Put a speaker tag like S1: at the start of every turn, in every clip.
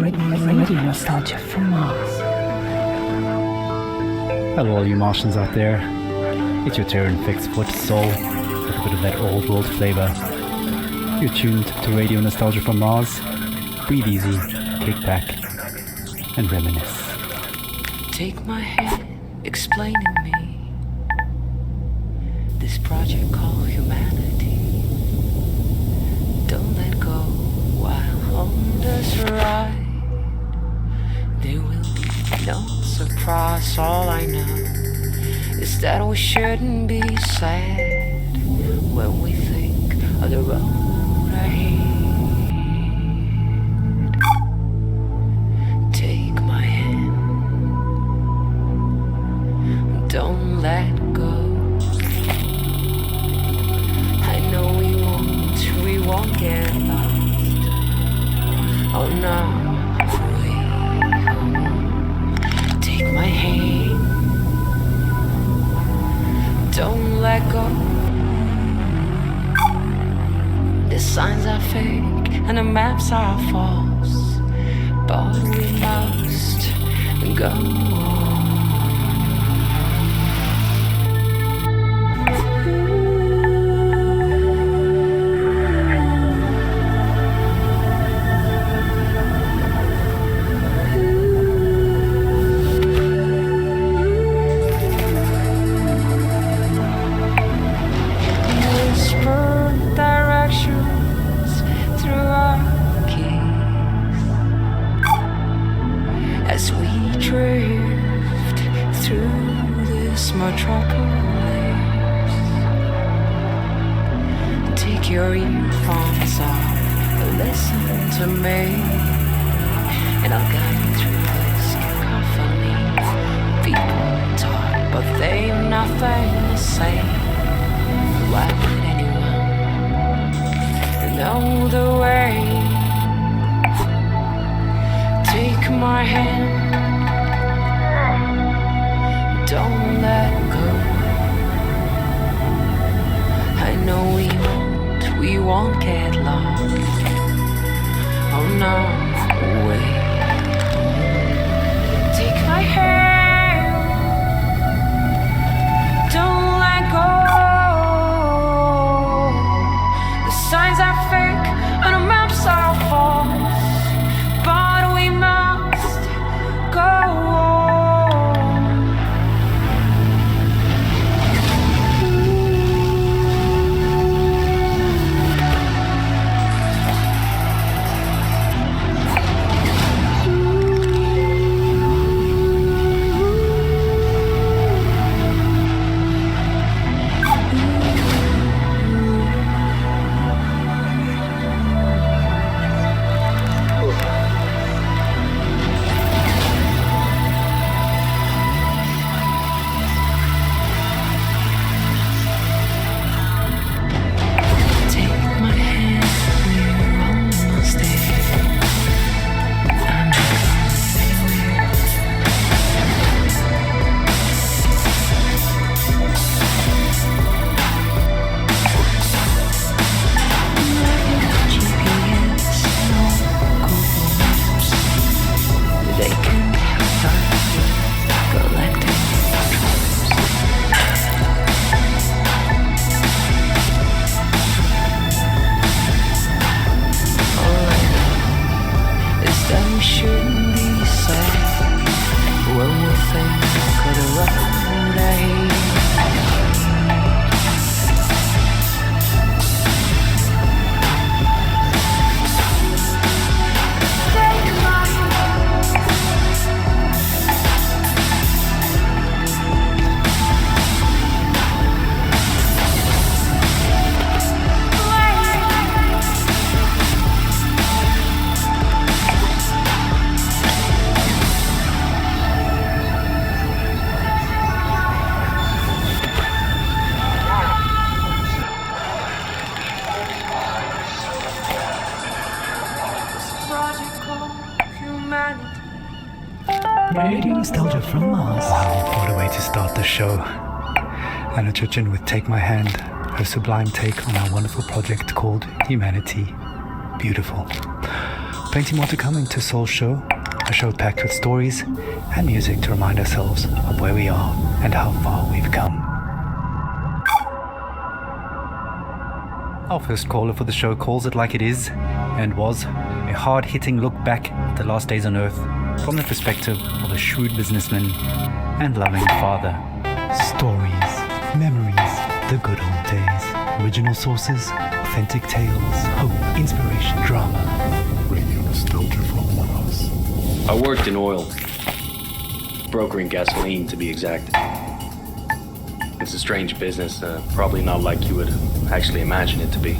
S1: Radio nostalgia from Mars.
S2: Hello all you Martians out there. It's your turn, fix foot soul, with a bit of that old world flavour. You're tuned to Radio Nostalgia from Mars. Breathe easy, kick back, and reminisce.
S3: Take my hand, explaining me this project called humanity. Don't let go while on this ride. There will be no surprise. All I know is that we shouldn't be sad when we think of the road ahead. Take my hand, don't let go. I know we won't get lost. Oh no, we take my hand, don't let go. The signs are fake and the maps are false, but we must go on. Your earphones off, listen to me, and I'll guide you through this cacophony. People talk, but they've nothing to say. Why would anyone know the way? Take my hand, don't let go. I know we won't get lost. Oh no, wait. Take my hand, don't let go. The signs are fake and the maps are false, but we must go on.
S1: Radio Nostalgia from Mars.
S2: Wow, what a way to start the show. Anna Chuchin with Take My Hand, her sublime take on our wonderful project called Humanity. Beautiful. Plenty more to come into Soul's show, a show packed with stories and music to remind ourselves of where we are and how far we've come. Our first caller for the show calls it like it is, and was a hard-hitting look back at the last days on Earth from the perspective of a shrewd businessman and loving father. Stories, memories, the good old days, original sources, authentic tales, hope, inspiration, drama.
S4: Radio nostalgia from Mars.
S5: I worked in oil, brokering gasoline to be exact. It's a strange business, probably not like you would actually imagine it to be.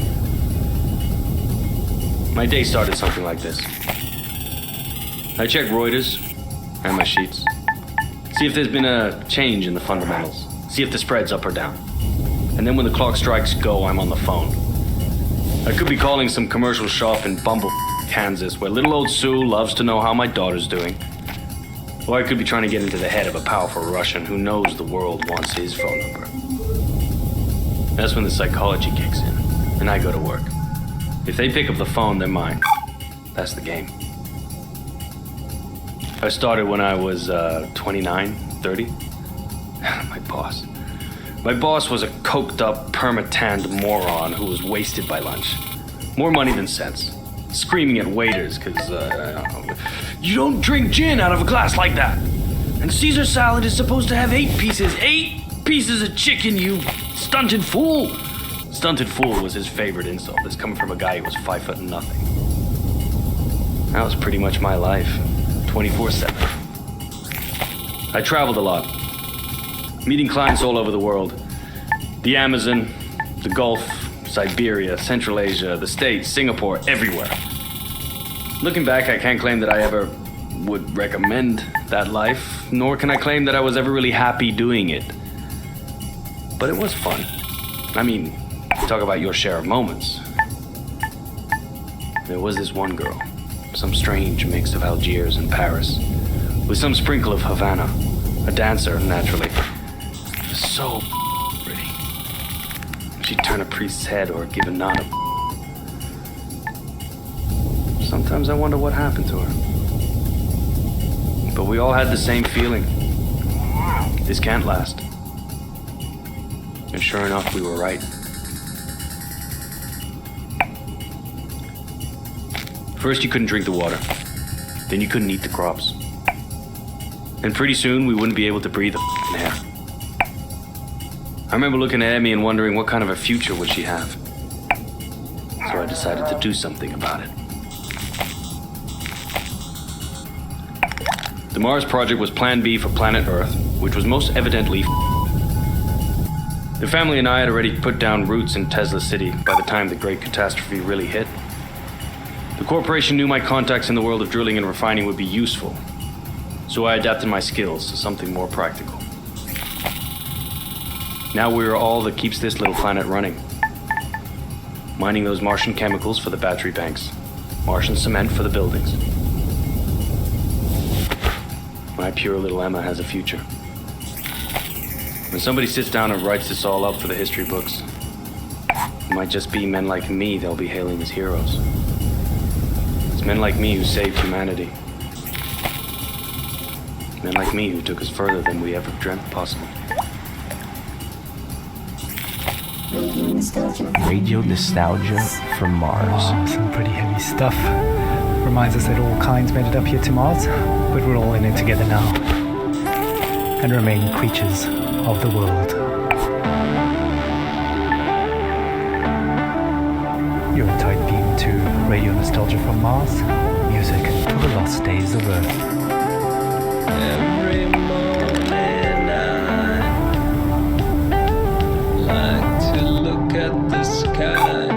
S5: My day started something like this. I check Reuters and my sheets, see if there's been a change in the fundamentals, see if the spread's up or down. And then when the clock strikes go, I'm on the phone. I could be calling some commercial shop in Bumble, Kansas, where little old Sue loves to know how my daughter's doing. Or I could be trying to get into the head of a powerful Russian who knows the world wants his phone number. That's when the psychology kicks in, and I go to work. If they pick up the phone, they're mine. That's the game. I started when I was 29, 30. My boss was a coked up, perma-tanned moron who was wasted by lunch. More money than sense. Screaming at waiters because, you don't drink gin out of a glass like that. And Caesar salad is supposed to have 8 pieces. 8 pieces of chicken, you stunted fool. Stunted fool was his favorite insult. This coming from a guy who was 5 foot nothing. That was pretty much my life, 24/7. I traveled a lot, meeting clients all over the world. The Amazon, the Gulf, Siberia, Central Asia, the States, Singapore, everywhere. Looking back, I can't claim that I ever would recommend that life, nor can I claim that I was ever really happy doing it. But it was fun. I mean, talk about your share of moments. There was this one girl, some strange mix of Algiers and Paris, with some sprinkle of Havana, a dancer, naturally. So pretty. She'd turn a priest's head or give a nod. Sometimes I wonder what happened to her. But we all had the same feeling. This can't last. And sure enough, we were right. First, you couldn't drink the water. Then you couldn't eat the crops. And pretty soon, we wouldn't be able to breathe the air. I remember looking at Emmy and wondering what kind of a future would she have. So I decided to do something about it. The Mars project was Plan B for planet Earth, which was most evidently The family and I had already put down roots in Tesla City by the time the great catastrophe really hit. The corporation knew my contacts in the world of drilling and refining would be useful, so I adapted my skills to something more practical. Now we are all that keeps this little planet running. Mining those Martian chemicals for the battery banks, Martian cement for the buildings. My pure little Emma has a future. When somebody sits down and writes this all up for the history books, it might just be men like me they'll be hailing as heroes. It's men like me who saved humanity. Men like me who took us further than we ever dreamt possible.
S6: Radio nostalgia from Mars.
S2: Oh, some pretty heavy stuff. Reminds us that all kinds made it up here to Mars, but we're all in it together now. And remain creatures of the world. You're a tight beam to Radio Nostalgia from Mars, music for the lost days of Earth.
S7: Every morning I like to look at the sky.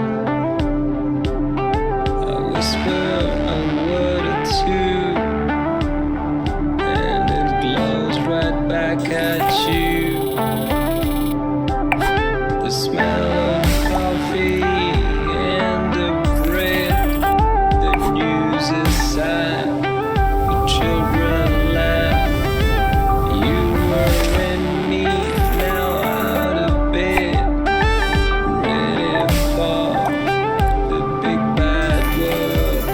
S7: I whisper a word or two, and it glows right back at you. The smell of coffee and the bread, the news is sad, the children laugh. You were in me, now out of bed, ready for the big bad world.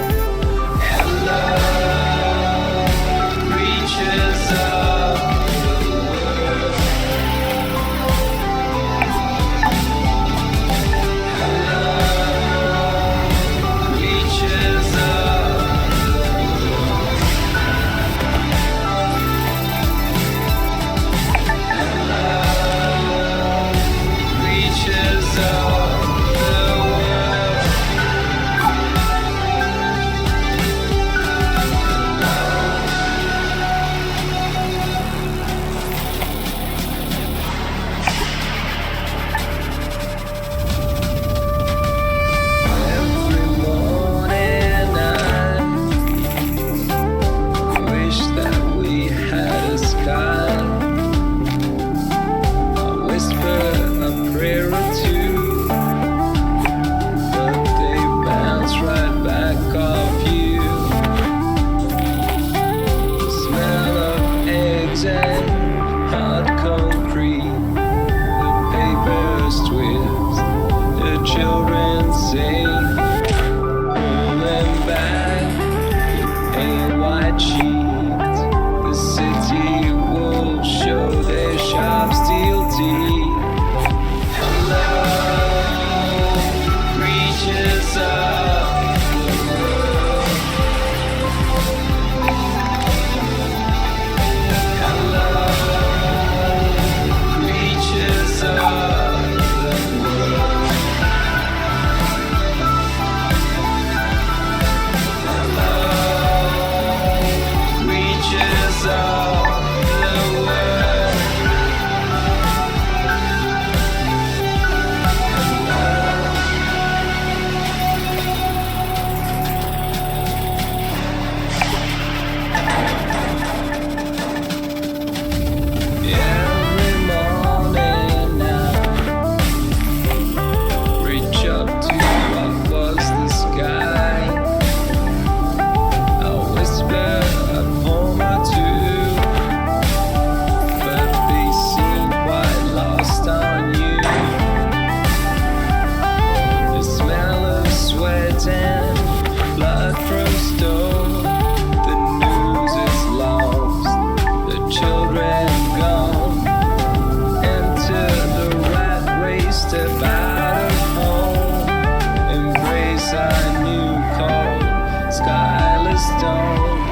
S7: stone.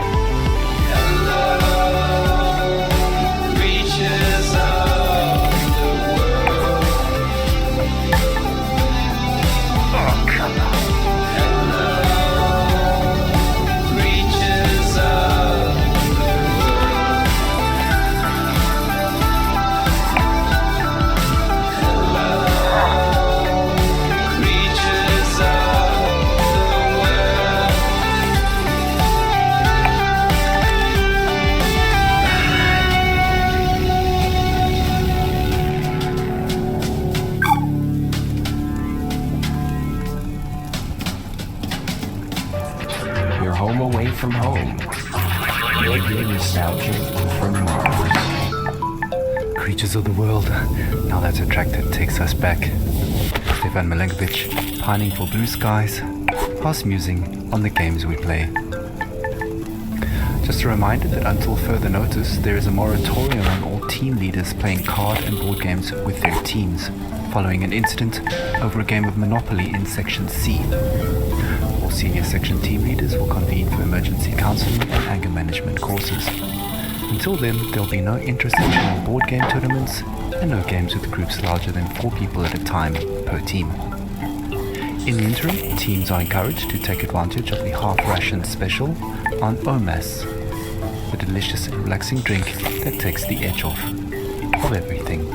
S7: Hello, reaches of the world. Oh, come on. Hello, reaches of the world. Hello, reaches of the world.
S6: You're home away from home. Radio nostalgia from Mars.
S2: Creatures of the world, now that a tractor takes us back. Stefan Milenkovic, pining for blue skies, past musing on the games we play. Just a reminder that until further notice, there is a moratorium on all team leaders playing card and board games with their teams, following an incident over a game of Monopoly in Section C. All senior section team leaders will convene for emergency counseling and anger management courses. Until then, there will be no intersectional board game tournaments and no games with groups larger than 4 people at a time per team. In the interim, teams are encouraged to take advantage of the half-ration special on OMAS, the delicious and relaxing drink that takes the edge off of everything.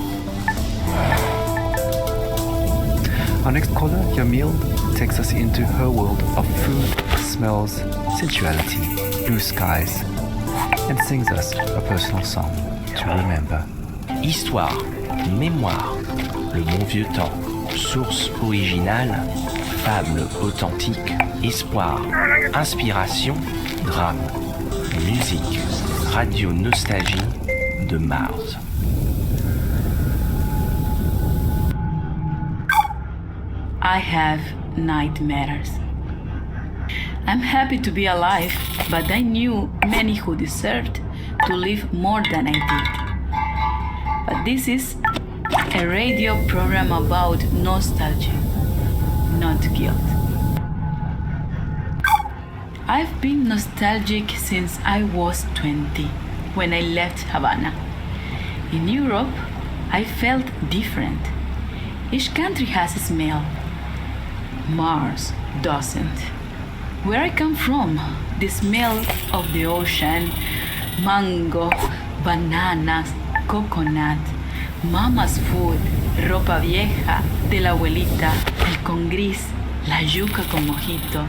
S2: Our next caller, Yamil, takes us into her world of food, smells, sensuality, blue skies, and sings us a personal song to remember.
S6: Histoire, mémoire, le bon vieux temps, source originale, fable authentique, espoir, inspiration, drame, musique, radio nostalgie de Mars.
S8: I have nightmares. I'm happy to be alive, but I knew many who deserved to live more than I did. But this is a radio program about nostalgia, not guilt. I've been nostalgic since I was 20, when I left Havana. In Europe, I felt different. Each country has a smell. Mars doesn't. Where I come from, the smell of the ocean, mango, bananas, coconut, mama's food, ropa vieja, de la abuelita, el con gris, la yuca con mojito,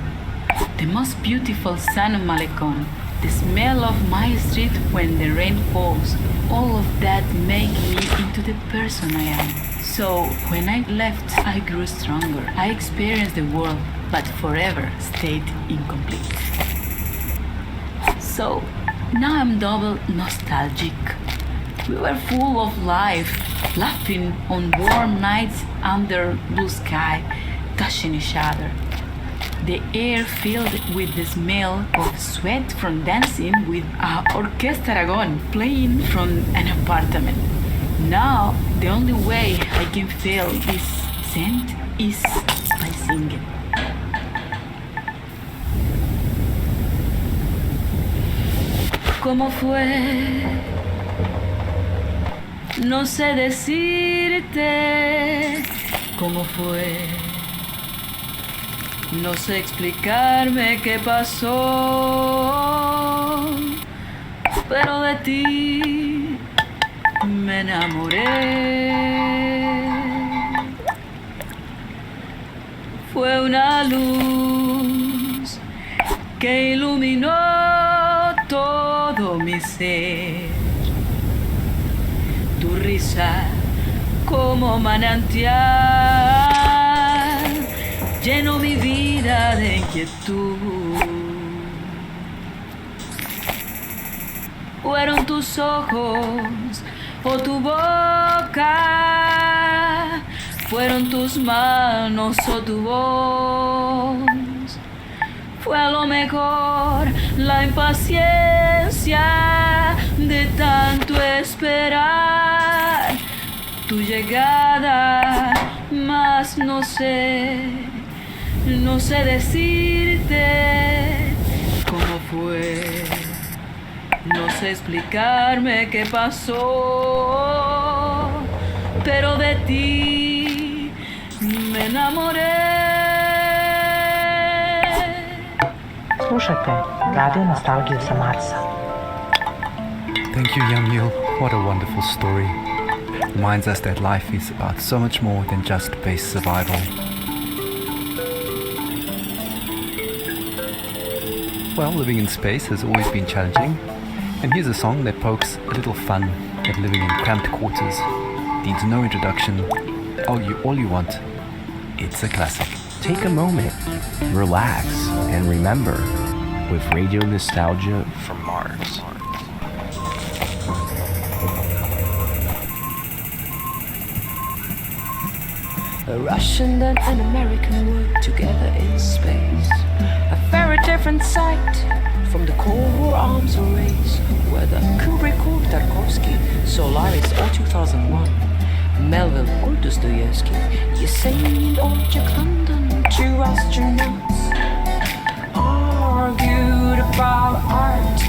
S8: the most beautiful sun on Malecon, the smell of my street when the rain falls, all of that make me into the person I am. So when I left, I grew stronger. I experienced the world, but forever stayed incomplete. So now I'm double nostalgic. We were full of life, laughing on warm nights under blue sky, touching each other. The air filled with the smell of sweat from dancing with Orquesta Aragon playing from an apartment. Now, the only way I can feel this scent is by singing. ¿Cómo fue? No sé decirte cómo fue. No sé explicarme qué pasó, pero de ti me enamoré. Fue una luz que iluminó todo mi ser. Tu risa como manantial llenó mi vida de inquietud. Fueron tus ojos o tu boca, fueron tus manos o tu voz. Fue a lo mejor la impaciencia de tanto esperar tu llegada, mas no sé decirte cómo fue. sé explicarme qué pasó, pero de ti me enamoré.
S9: Slušajte Radio Nostalgiju sa Marsa.
S2: Thank you, Young Neil. What a wonderful story. Reminds us that life is about so much more than just base survival. Well, living in space has always been challenging, and here's a song that pokes a little fun at living in cramped quarters. Needs no introduction. All you want. It's a classic.
S6: Take a moment, relax, and remember with Radio Nostalgia from Mars.
S3: A Russian and an American work together in space. A very different sight from the Cold War arms race, where the Kubrick or Tarkovsky, Solaris or 2001, Melville or Dostoevsky, Yesenin or Jack London, two astronauts argued about art,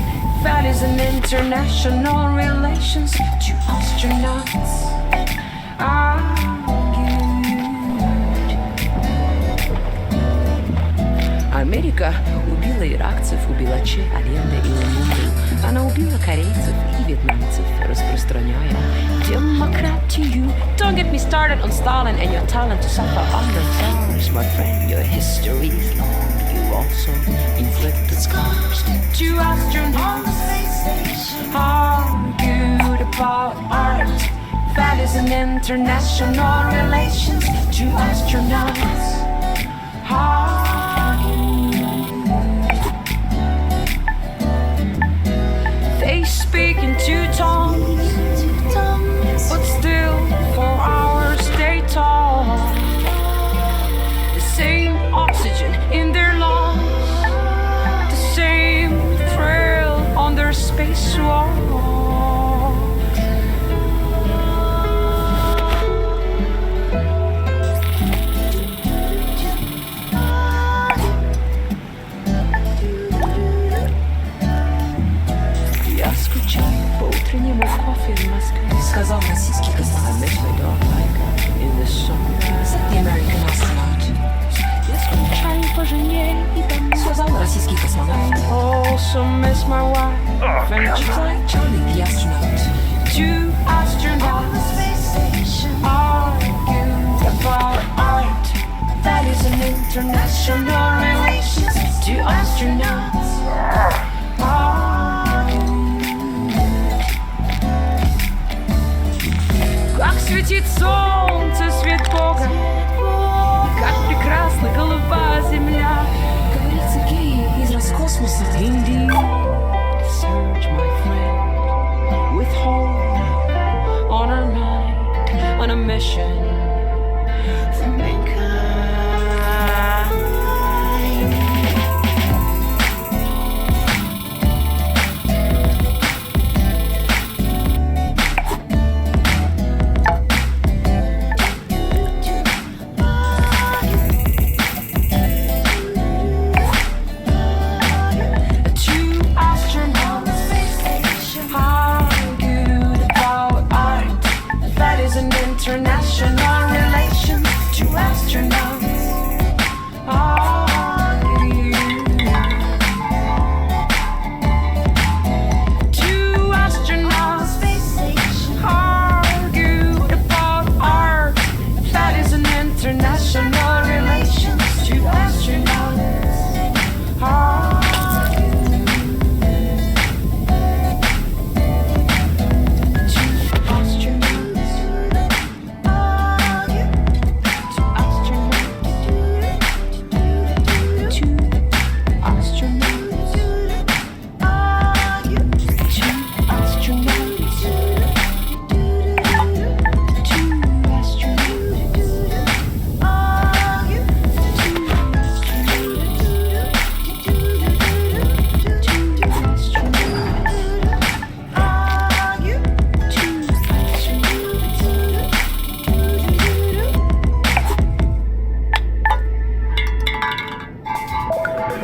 S3: values and international relations. Two astronauts Америка убила иракцев, убила Че, Аленда и Лумунду. Она убила корейцев и вьетнамцев, распространяя демократию. Don't get me started on Stalin and your talent to suffer under SARS. My friend, your history is long. You also inflicted scars. Two astronauts argued about art, values and international relations. Two astronauts They speak in two tongues, but still for hours they talk. The same oxygen in their lungs, the same thrill on their spacewalk. Утреннему кофе в Москве, сказал российский космонавт. I miss my dog like in the summer. Said the American astronaut. Я скучаю по жене и домой, сказал российский космонавт. Also miss my wife and like Charlie the astronaut. Two astronauts argued about art, values and international relations. Two astronauts Как светит солнце, свет Бога, как прекрасна голубая земля. Говорится, геи из Роскосмоса. Indeed, search, my friend, with home on our mind, on a mission for mankind. International relations, two astronauts Two astronauts argued about art, values and international relations. Two astronauts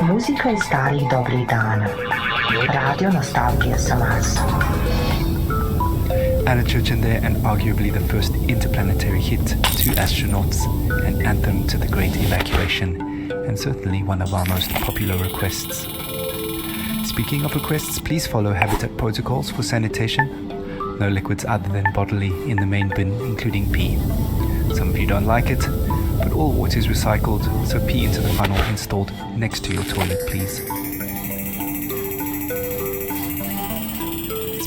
S9: Muzika iz starih dobrih dana. Radio Nostalgia sa Mars.
S2: Anna Church in there, and arguably the first interplanetary hit, Two Astronauts, an anthem to the Great Evacuation, and certainly one of our most popular requests. Speaking of requests, please follow Habitat protocols for sanitation. No liquids other than bodily in the main bin, including pee. Some of you don't like it, but all water is recycled, so pee into the funnel installed next to your toilet, please.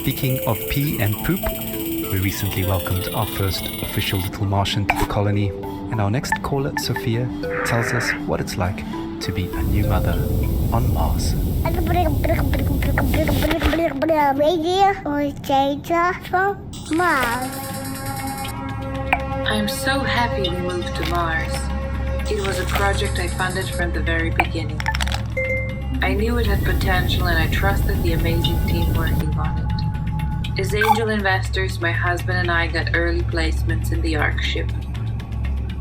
S2: Speaking of pee and poop, we recently welcomed our first official little Martian to the colony, and our next caller, Sophia, tells us what it's like to be a new mother on Mars.
S10: Radio Chapter from Mars.
S11: I'm so happy we moved to Mars. It was a project I funded from the very beginning. I knew it had potential and I trusted the amazing team working on it. As angel investors, my husband and I got early placements in the ARC ship.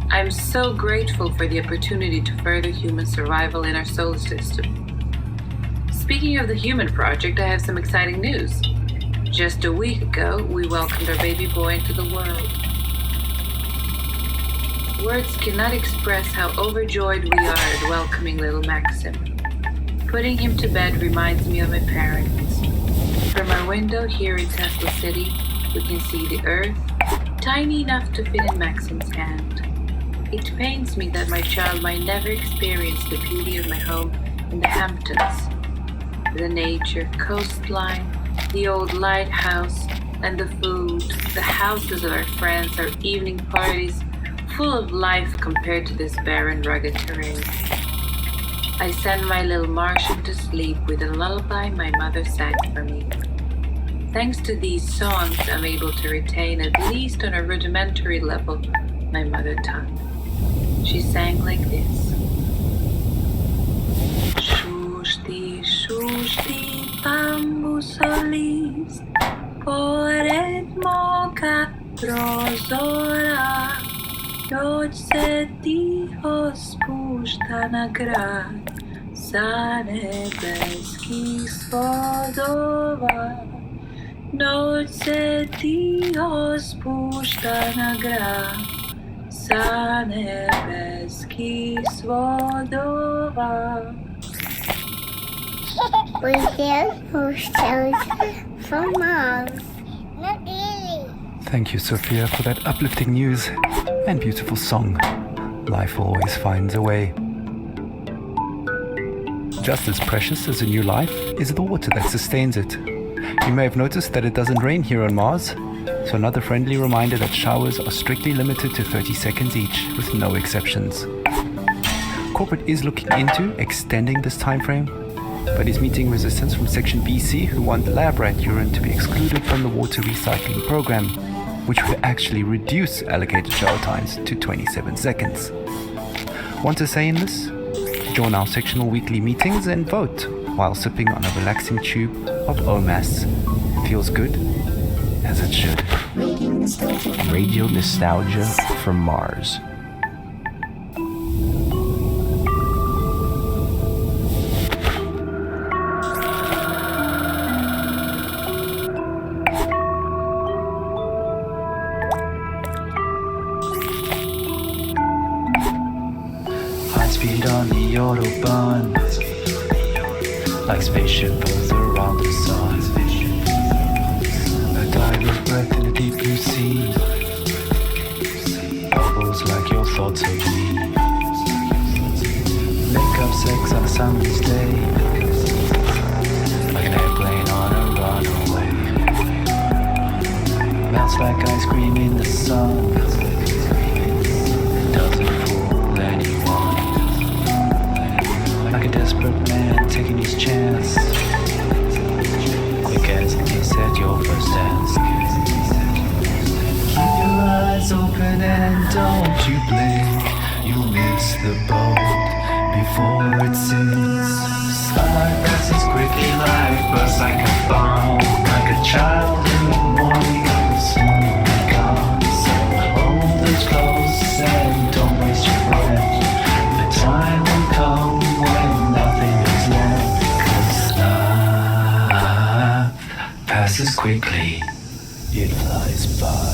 S11: I'm so grateful for the opportunity to further human survival in our solar system. Speaking of the human project, I have some exciting news. Just a week ago, we welcomed our baby boy into the world. Words cannot express how overjoyed we are at welcoming little Maxim. Putting him to bed reminds me of my parents. From our window here in Tesla City, we can see the Earth, tiny enough to fit in Maxim's hand. It pains me that my child might never experience the beauty of my home in the Hamptons. The nature, coastline, the old lighthouse, and the food, the houses of our friends, our evening parties, full of life compared to this barren, rugged terrain. I send my little Martian to sleep with a lullaby my mother sang for me. Thanks to these songs, I'm able to retain, at least on a rudimentary level, my mother tongue. She sang like this. Shushti bambusolis, pored moka prozora, noć se tiho spušta na grad, sa nebeskih svodova. Noć se tiho spušta na grad, sa nebeskih svodova.
S10: From Mars. Not really.
S2: Thank you, Sophia, for that uplifting news and beautiful song. Life always finds a way. Just as precious as a new life is the water that sustains it. You may have noticed that it doesn't rain here on Mars, so another friendly reminder that showers are strictly limited to 30 seconds each, with no exceptions. Corporate is looking into extending this time frame, but is meeting resistance from Section BC, who want lab rat urine to be excluded from the water recycling program, which would actually reduce allocated shower times to 27 seconds. Want to say in this? Join our sectional weekly meetings and vote while sipping on a relaxing tube of OMAS. Feels good, as it should.
S6: Radio Nostalgia from Mars.
S1: Speed on the Autobahn, like spaceship Earth around the sun. A diver's breath in a deep blue sea, bubbles like your thoughts of me. Make up sex on a summer's day, like an airplane on a runaway. Melts like ice cream in the sun, doesn't fool anyone. Like a desperate man taking his chance, quick as he said your first dance. Keep your eyes open and don't you blink, you'll miss the boat before it sinks. Sunlight passes quickly, life bursts like a bomb, like a child in the morning of the sun. Gone, so hold it close and don't waste your breath. The time will come when nothing is left, 'cause I passes quickly. It flies by.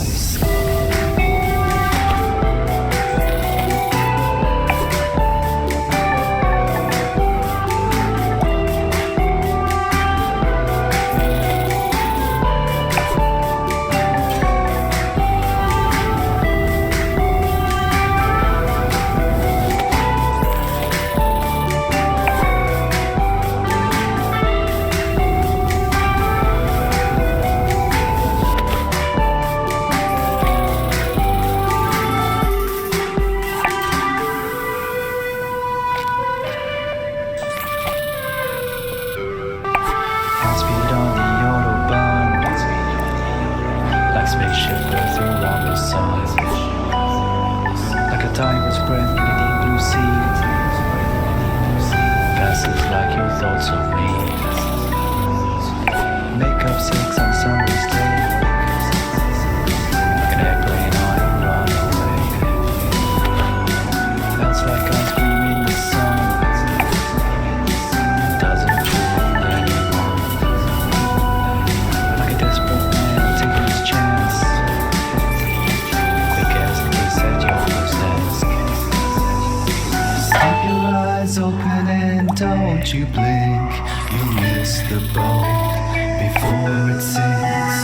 S1: Don't you blink, you'll miss the boat before it sinks.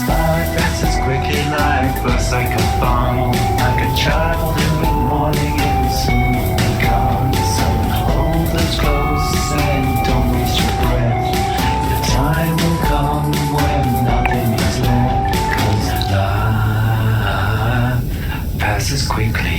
S1: Life passes quickly like bus, like a bomb, like a child in the morning and soon be gone. So hold us close and don't waste your breath. The time will come when nothing is left, 'cause life passes quickly.